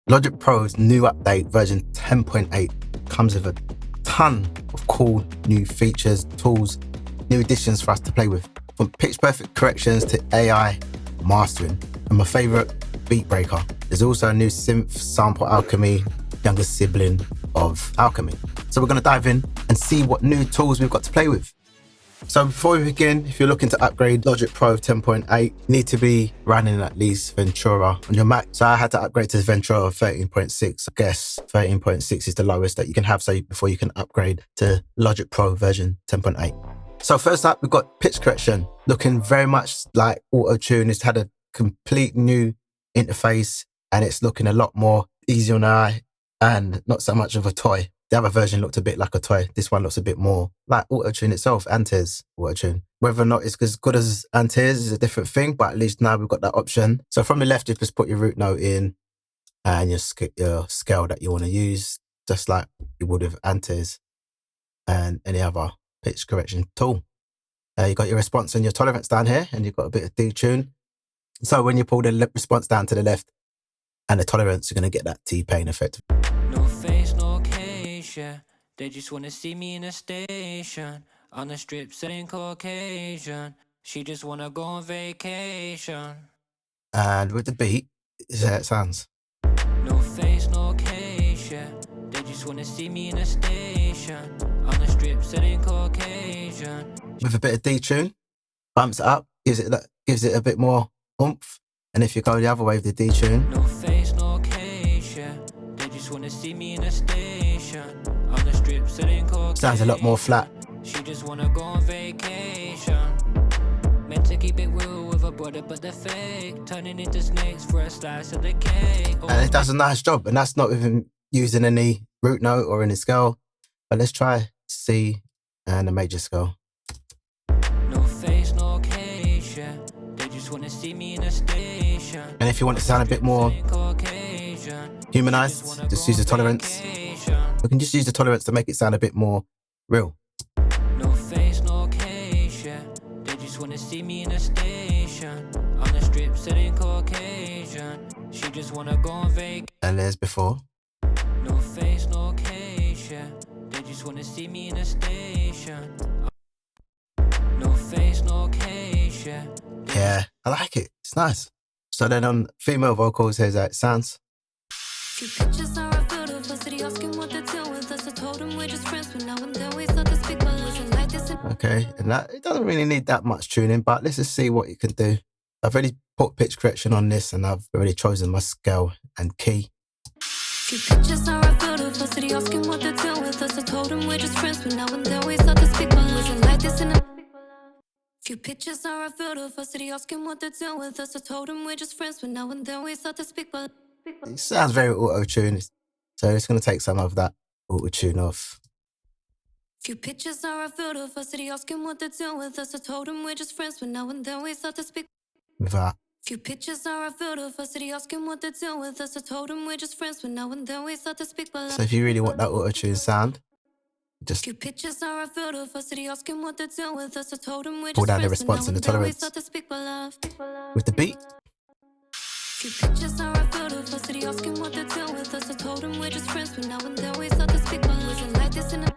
Logic Pro's new update, version 10.8, comes with a ton of cool new features, tools, new additions for us to play with. From pitch perfect corrections to AI mastering, and my favorite, beat breaker. There's also a new synth sample alchemy, younger sibling of alchemy. So we're going to dive in and see what new tools we've got to play with. So before we begin, if you're looking to upgrade Logic Pro 10.8, you need to be running at least Ventura on your Mac. So I had to upgrade to Ventura 13.6. I guess 13.6 is the lowest that you can have before you can upgrade to Logic Pro version 10.8. So first up, we've got pitch correction, looking very much like auto-tune. It's had a complete new interface and it's looking a lot more easy on the eye and not so much of a toy. The other version looked a bit like a toy. This one looks a bit more like auto-tune itself, Antes auto-tune. Whether or not it's as good as Antes is a different thing, but at least now we've got that option. So from the left, you just put your root note in and your scale that you want to use, just like you would with Antes and any other pitch correction tool. You got your response and your tolerance down here, and you've got a bit of detune. So when you pull the response down to the left and the tolerance, you're going to get that T-Pain effect. No face, no case, yeah. They just want to see me in a station on the strip selling Caucasian. She just want to go on vacation. And with the beat, is how it sounds. No face, no case, yeah. They just want to see me in a station on the strip selling Caucasian. With a bit of detune, bumps it up, gives it a bit more oomph. And if you go the other way with the detune, no face, no case, yeah. They just want to see me in a station on the strip selling Caucasian. Sounds a lot more flat. She just want to go on vacation. Meant to keep it real with a brother, but they're fake. Turning into snakes for a slice of the cake. And it does a nice job. And that's not even using any root note or any scale. But let's try C and a major scale. No face, no case, yeah. They just want to see me in a station. And if you want to sound a bit more humanized, just use the tolerance. We can just use the tolerance to make it sound a bit more real. No face, no case, yeah. They just want to see me in a station on the strip selling Caucasian. She just want to go on vacation. And there's before. No face, no case, yeah. They just want to see me in a station. No face, no case, yeah. Yeah, I like it. It's nice. So then on female vocals, here's how it sounds. Few pictures are a photo for city asking what they're doing with us. I told them we're just friends, but now and then we start to speak, but listen like this. Okay, and that it doesn't really need that much tuning, but let's just see what you can do. I've already put pitch correction on this, and I've already chosen my scale and key. Few pictures are a photo for city asking what they're doing with us. I told them we're just friends, but now and then we start to speak, but listen like this. Few pictures are a photo for city asking what they're doing with us. I told them we're just friends, but now and then we start to speak, but It sounds very auto-tuned, so it's going to take some of that auto-tune off. few pictures are a photo for city asking what they're doing with us. I told them we're just friends, but now and then we start to speak. With that. Few pictures are a photo for city asking what they're doing with us. I told them we're just friends, but now and then we start to speak. So if you really want that auto-tune sound, just few pictures are a photo for city asking what they're doing with us. I told them we're pull just down the friends, but response now and the and then we tolerance start to speak. with the beat. Few pictures are a photo for city asking what they're doing with us. I told them we're just friends, but now and then we start to speak. Listen like this in a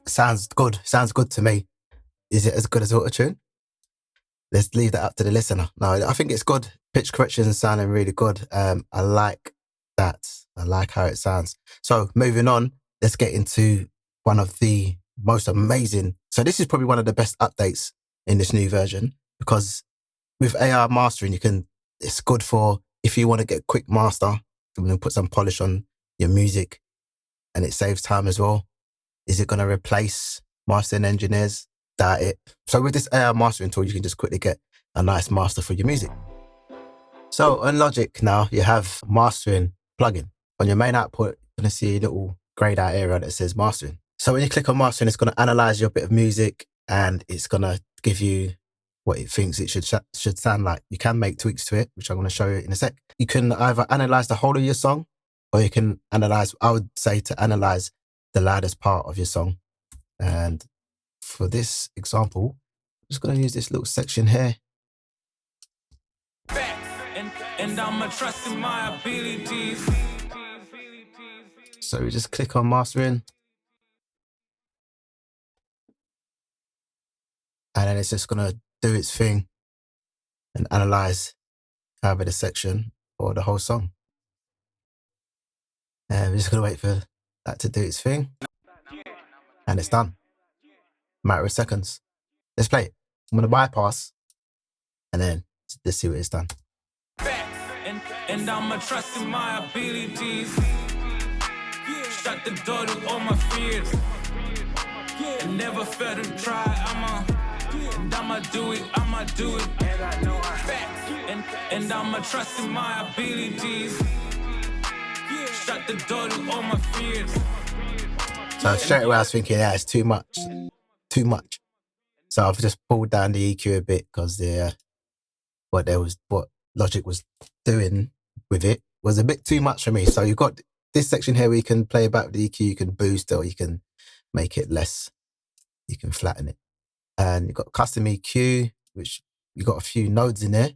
Sounds good. Sounds good to me. Is it as good as auto-tune? Let's leave that up to the listener. No, I think it's good. Pitch correction is sounding really good. I like that. I like how it sounds. So moving on, let's get into one of the most amazing. So this is probably one of the best updates in this new version, because with AI mastering, it's good for if you want to get a quick master, you can put some polish on your music and it saves time as well. Is it going to replace mastering engineers? Doubt it. So with this AI mastering tool, you can just quickly get a nice master for your music. So on Logic now, you have mastering plugin. On your main output, you're going to see a little grayed out area that says mastering. So when you click on mastering, it's going to analyze your bit of music and it's going to give you what it thinks it should sound like. You can make tweaks to it, which I'm going to show you in a sec. You can either analyze the whole of your song, or you can analyze, I would say to analyze the loudest part of your song. And for this example, I'm just going to use this little section here. And I'm trusting my abilities. So we just click on mastering. And then it's just going to do its thing and analyze either the section or the whole song. And we're just going to wait for that to do its thing. And it's done. Matter of seconds. Let's play it. I'm going to bypass and then let's see what it's done. And I'ma trust in my abilities. Shut the door to all my fears. And never fail to try. I'ma do it. And I know and I'ma trust in my abilities. Shut the door to all my fears. So straight away I was thinking, yeah, it's too much. Too much. So I've just pulled down the EQ a bit because what Logic was doing with it was a bit too much for me. So you've got this section here where you can play back with the EQ, you can boost it, or you can make it less. You can flatten it. And you've got custom EQ, which you've got a few nodes in there.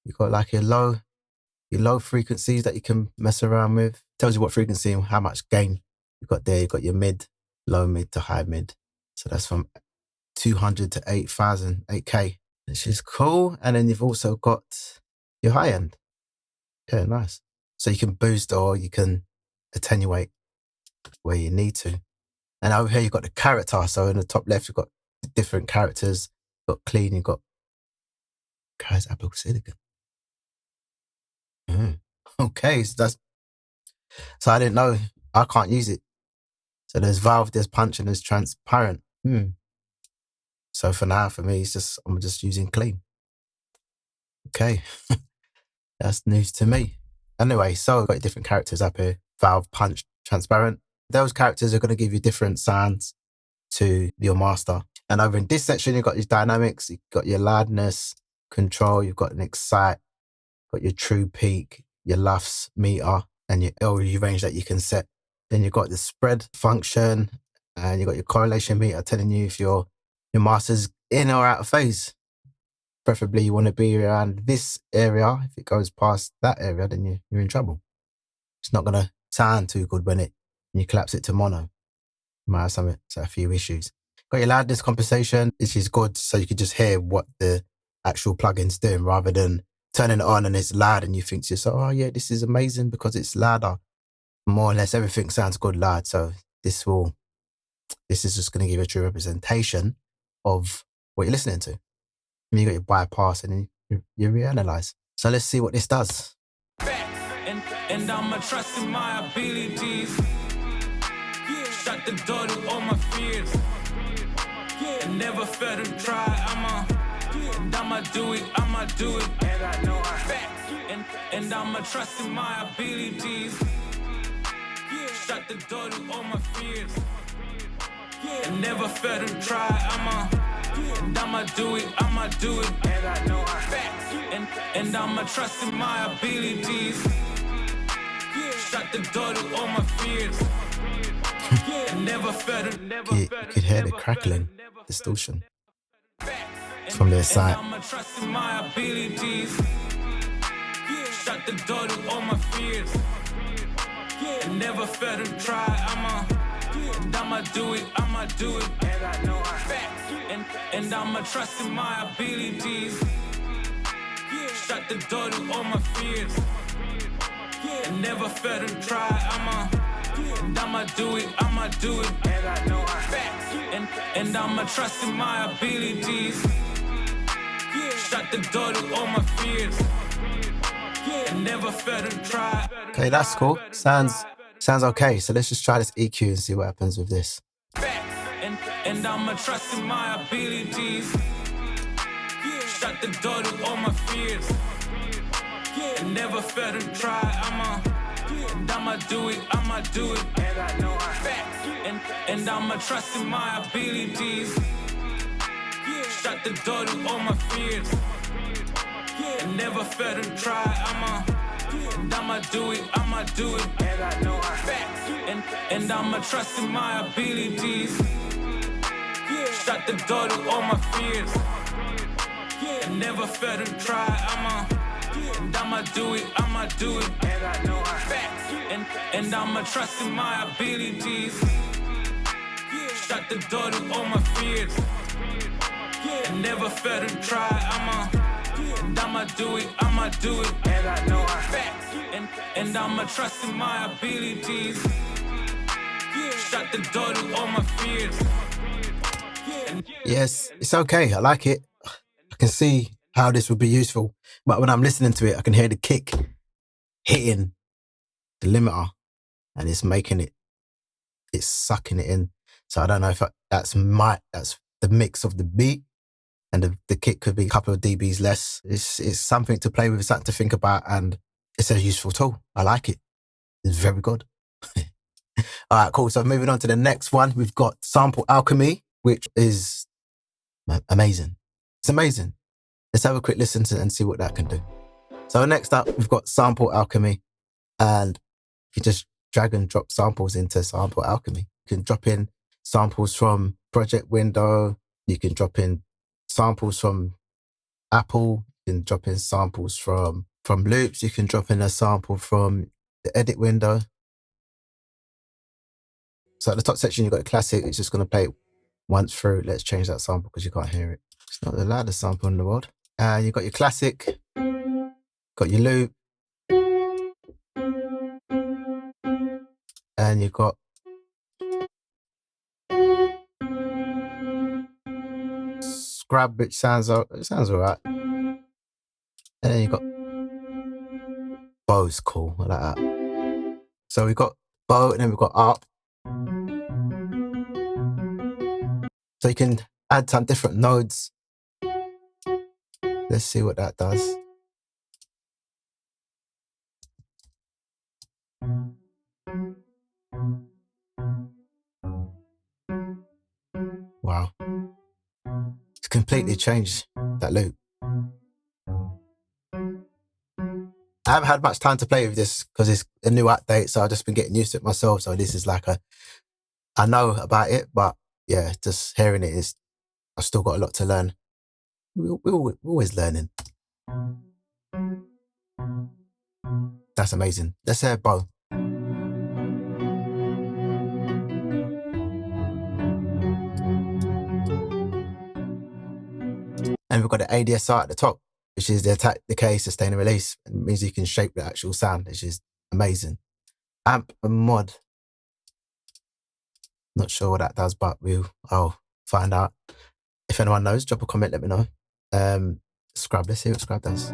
You've got like your low frequencies that you can mess around with. Tells you what frequency and how much gain you've got there. You've got your mid, low mid to high mid. So that's from 200 to 8,000, 8K, which is cool. And then you've also got your high end. Yeah, nice. So you can boost or you can attenuate where you need to. And over here, you've got the character. So in the top left, you've got different characters. You've got clean, you've got guys, apple silicon. Okay, so I didn't know. I can't use it. So there's valve, there's punch, and there's transparent. So for now, for me, I'm just using clean. Okay, that's news to me. Anyway, so I've got different characters up here. Valve, punch, transparent. Those characters are going to give you different sounds to your master. And over in this section, you've got your dynamics, you've got your loudness, control, you've got an excite, got your true peak, your LUFS meter, and your LU range that you can set. Then you've got the spread function, and you've got your correlation meter telling you if your master's in or out of phase. Preferably you want to be around this area. If it goes past that area, then you're in trouble. It's not going to sound too good when you collapse it to mono. You might have a few issues. Got your loudness compensation, which is good, so you can just hear what the actual plugin's doing rather than turning it on and it's loud and you think to yourself, oh yeah, this is amazing because it's louder. More or less everything sounds good loud. So this is just going to give you a true representation of what you're listening to. And you got your bypass and then you reanalyze. So let's see what this does. And I'ma trust in my abilities. Shut the door to all my fears. And never fail to try. I'ma do it. And I know and I'ma trust in my abilities. Shut the door to all my fears. And never fail to try. I'ma do it. And I know and I'ma trust in my abilities. Shut the door to all my fears. And never fail to You could hear the crackling, distortion from their side. I'ma trust in my abilities. Shut the door to all my fears. And never fail to try. I'ma do it. And I know and I'ma trust in my abilities. Shut the door to all my fears. And never fail to try. I'ma do it. And I know and I'ma trust in my abilities. Shut the door to all my fears. And never fail to try. Okay, that's cool. Sounds okay. So let's just try this EQ and see what happens with this. And I'ma trust in my abilities. Shut the door to all my fears. And never fail to try. I'ma do it. And I know and I'ma trust in my abilities. Shut the door to all my fears. And never fail to try. I'ma do it. And I know and I'ma trust in my abilities. Shut the door to all my fears. And never fail to try. I'ma do it. And I know And I'ma trust in my abilities. Shut the door to all my fears. And never fail to try. I'ma do it. And I know I facts. And I'ma trust in my abilities. Shut the door to all my fears. Yes, it's okay. I like it. I can see how this would be useful. But when I'm listening to it, I can hear the kick hitting the limiter and it's sucking it in. So I don't know if that's the mix of the beat and the kick could be a couple of dBs less. It's something to play with, something to think about, and it's a useful tool. I like it. It's very good. All right, cool. So moving on to the next one, we've got Sample Alchemy, which is amazing. It's amazing. Let's have a quick listen to and see what that can do. So next up, we've got Sample Alchemy, and you just drag and drop samples into Sample Alchemy. You can drop in samples from Project Window. You can drop in samples from Apple. You can drop in samples from loops. You can drop in a sample from the edit window. So at the top section, you've got a classic. It's just going to play it once through. Let's change that sample because you can't hear it. It's not the loudest sample in the world. You've got your classic, got your loop, and you've got scrub, which sounds all right. And then you've got bow's cool, I like that. So we've got bow and then we've got up. So you can add some different nodes. Let's see what that does. Wow. It's completely changed that loop. I haven't had much time to play with this because it's a new update, so I've just been getting used to it myself. So this is like I know about it, but yeah, just hearing it is, I've still got a lot to learn. We're always learning. That's amazing. Let's hear bow. And we've got the ADSR at the top, which is the attack, decay, sustain and release. It means you can shape the actual sound, which is amazing. Amp and mod. Not sure what that does, but I'll find out. If anyone knows, drop a comment, let me know. Scrub, let's see what scrub does.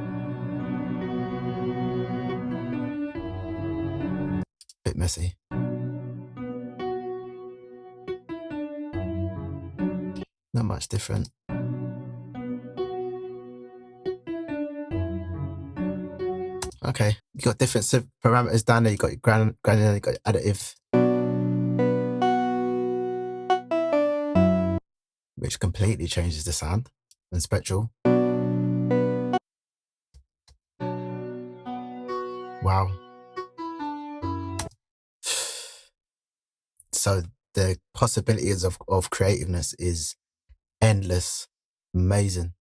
Bit messy. Not much different. Okay, you got different parameters down there. You got your granular, you got your additive, which completely changes the sound, and spectral. Wow. So the possibilities of creativeness is endless. Amazing.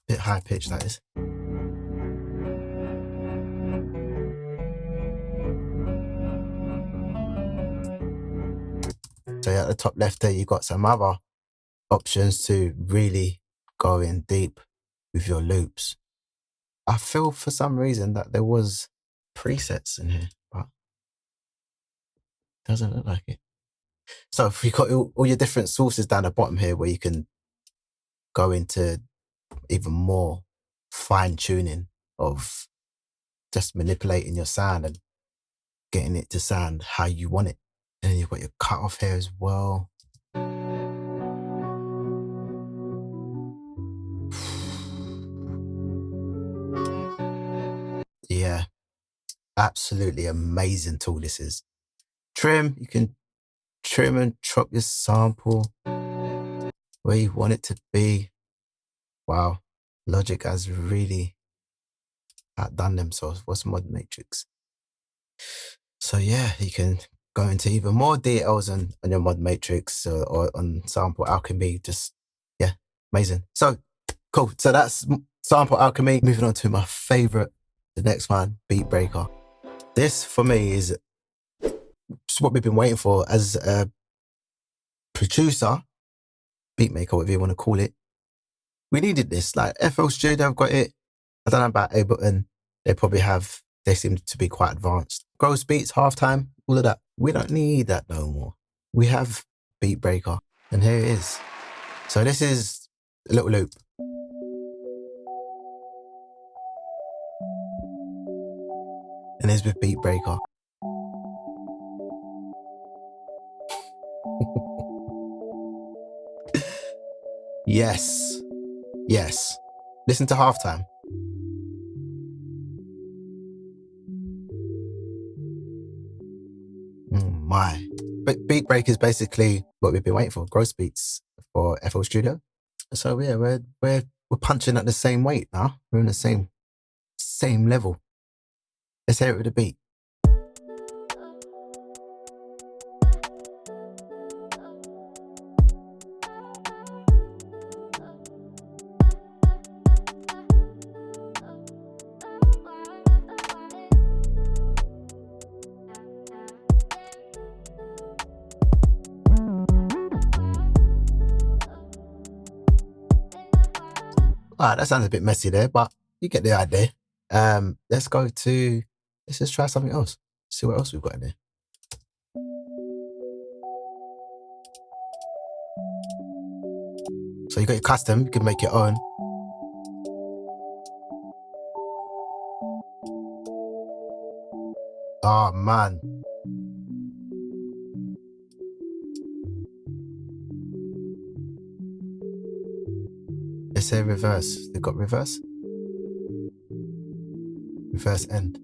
Bit high pitch, that is. So at the top left there, you've got some other options to really go in deep with your loops. I feel for some reason that there was presets in here, but doesn't look like it. So if you've got all your different sources down the bottom here where you can go into even more fine tuning of just manipulating your sound and getting it to sound how you want it. And then you've got your cutoff here as well. Yeah, absolutely amazing tool this is. Trim, you can trim and chop your sample where you want it to be. Wow, Logic has really outdone themselves. What's mod matrix? So yeah, you can go into even more details on your mod matrix or on sample alchemy. Just, yeah, amazing. So cool. So that's sample alchemy. Moving on to my favorite, the next one, beat breaker. This for me is just what we've been waiting for as a producer, beat maker, whatever you want to call it. We needed this. Like FL Studio have got it. I don't know about Ableton. They seem to be quite advanced. Gross beats, halftime, all of that. We don't need that no more. We have Beat Breaker, and here it is. So this is a little loop. And it's with Beat Breaker. Yes. Yes. Listen to halftime. My. But Beat Breaker is basically what we've been waiting for. Gross beats for FL Studio. So yeah, we're punching at the same weight now. We're in the same level. Let's hear it with a beat. Alright, that sounds a bit messy there, but you get the idea. Let's just try something else. See what else we've got in there. So you got your custom, you can make your own. Oh man. Let's say reverse. They've got reverse. Reverse end.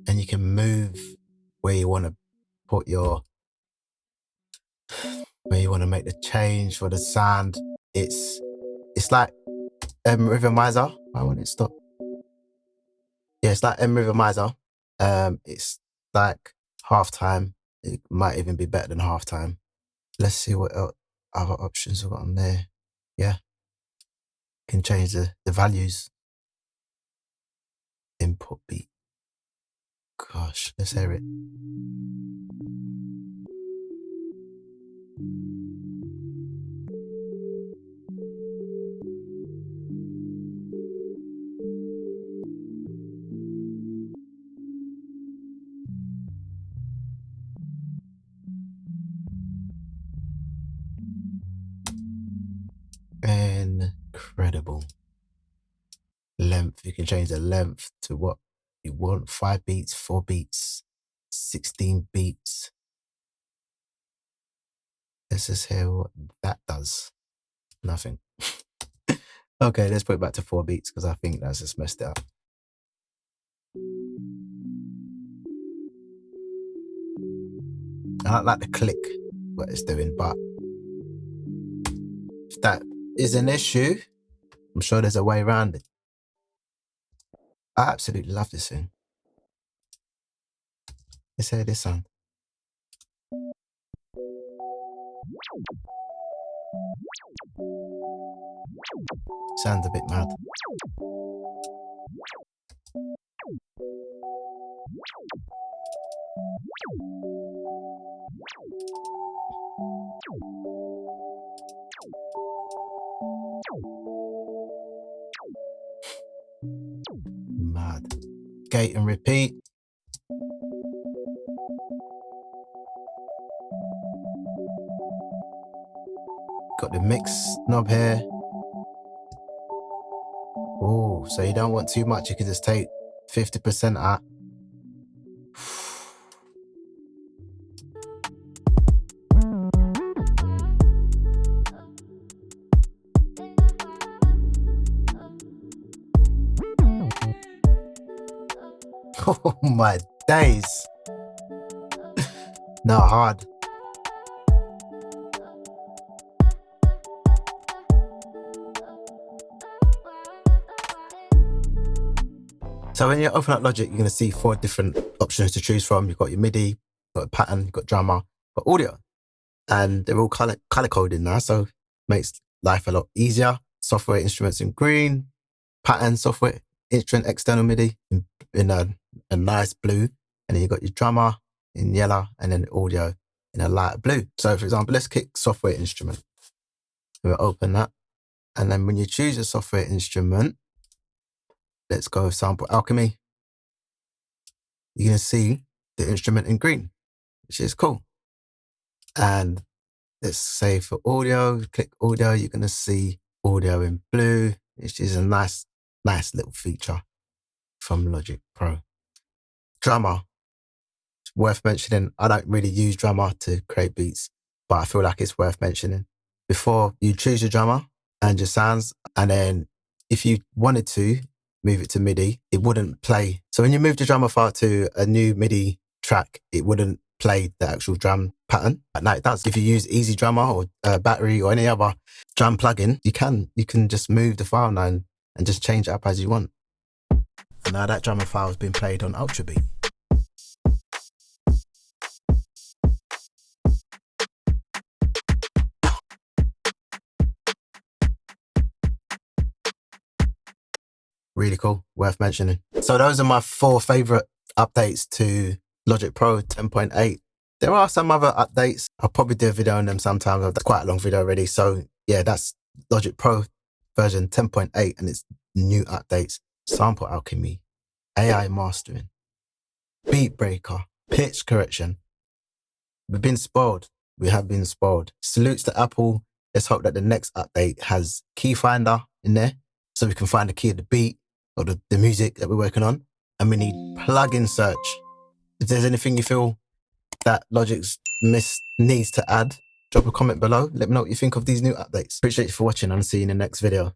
And you can move where you want to put where you want to make the change for the sound. It's like Rhythmizer. Why won't it stop? Yeah, it's like Rhythmizer. It's like halftime. It might even be better than halftime. Let's see what other options we've got on there. Yeah. Can change the values. Input beat. Gosh, let's hear it. Incredible. Length, you can change the length to what you want. 5 beats, 4 beats, 16 beats. Let's just hear what that does. Nothing. Okay, let's put it back to 4 beats because I think that's just messed it up. I don't like the click, what it's doing, but if that is an issue, I'm sure there's a way around it. I absolutely love this thing. Let's hear this sound. Sounds a bit mad. Mad. Gate and repeat. Got the mix knob here. Oh, so you don't want too much. You can just take 50% out. Oh my days. No, hard. So when you open up Logic, you're going to see 4 different options to choose from. You've got your MIDI, you've got a pattern, you've got drummer, you've got audio. And they're all color coded now, so makes life a lot easier. Software instruments in green, pattern software instrument external MIDI in a nice blue, and then you've got your drummer in yellow, and then audio in a light blue. So for example, let's kick software instrument. We'll open that, and then when you choose a software instrument, let's go sample alchemy. You're gonna see the instrument in green, which is cool. And let's say for audio, click audio, you're gonna see audio in blue, which is a nice little feature from Logic Pro. Drummer, it's worth mentioning. I don't really use drummer to create beats, but I feel like it's worth mentioning. Before you choose your drummer and your sounds, and then if you wanted to move it to MIDI, it wouldn't play. So when you move the drummer file to a new MIDI track, it wouldn't play the actual drum pattern. Now it does. If you use Easy Drummer or Battery or any other drum plugin, you can just move the file now and just change it up as you want. And now that drummer file has been played on Ultra Beat. Really cool, worth mentioning. So those are my 4 favorite updates to Logic Pro 10.8. There are some other updates. I'll probably do a video on them sometime. That's quite a long video already. So yeah, that's Logic Pro version 10.8 and its new updates. Sample alchemy, AI mastering, beat breaker, pitch correction. We've been spoiled. We have been spoiled. Salutes to Apple. Let's hope that the next update has key finder in there so we can find the key of the beat or the music that we're working on. And we need plugin search. If there's anything you feel that Logic's needs to add, drop a comment below. Let me know what you think of these new updates. Appreciate you for watching and I'll see you in the next video.